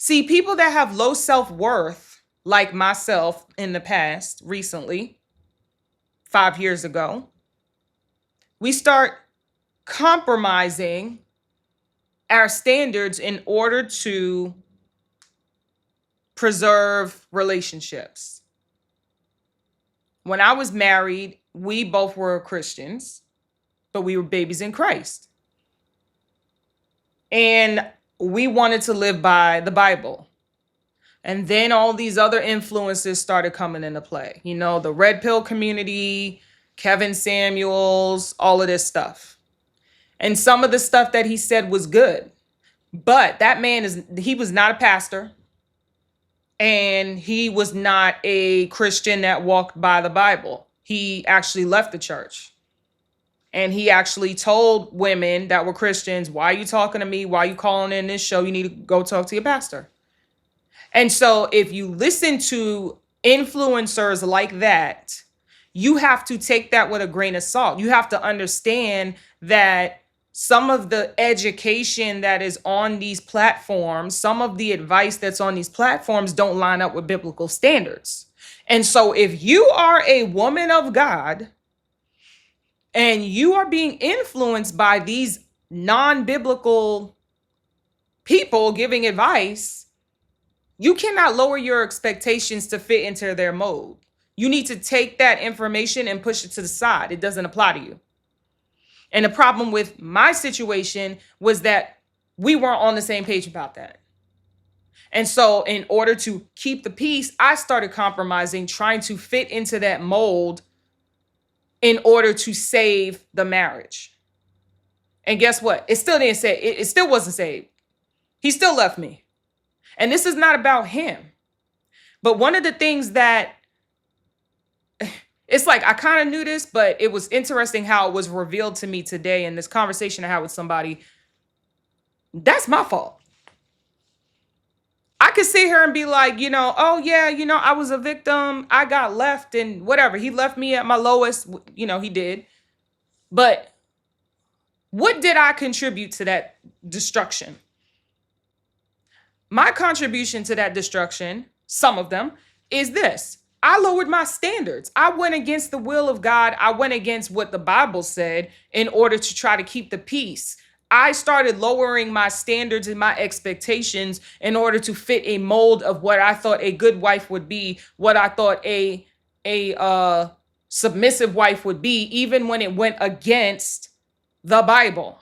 See, people that have low self-worth, like myself in the past, recently, 5 years ago, we start compromising our standards in order to preserve relationships. When I was married, we both were Christians, but we were babies in Christ. And we wanted to live by the Bible. And then all these other influences started coming into play. You know, the red pill community, Kevin Samuels, all of this stuff. And some of the stuff that he said was good. But that man he was not a pastor. And he was not a Christian that walked by the Bible. He actually left the church. And he actually told women that were Christians, why are you talking to me? Why are you calling in this show? You need to go talk to your pastor. And so if you listen to influencers like that, you have to take that with a grain of salt. You have to understand that some of the education that is on these platforms, some of the advice that's on these platforms don't line up with biblical standards. And so if you are a woman of God and you are being influenced by these non-biblical people giving advice, you cannot lower your expectations to fit into their mode. You need to take that information and push it to the side. It doesn't apply to you. And the problem with my situation was that we weren't on the same page about that. And so in order to keep the peace, I started compromising, trying to fit into that mold in order to save the marriage. And guess what? It still didn't say, it still wasn't saved. He still left me. And this is not about him. But one of the things that it's like, I kind of knew this, but it was interesting how it was revealed to me today in this conversation I had with somebody. That's my fault. I could sit here and be like, oh yeah, I was a victim. I got left and whatever. He left me at my lowest, he did. But what did I contribute to that destruction? My contribution to that destruction, some of them, is this. I lowered my standards. I went against the will of God. I went against what the Bible said in order to try to keep the peace. I started lowering my standards and my expectations in order to fit a mold of what I thought a good wife would be, what I thought a submissive wife would be, even when it went against the Bible.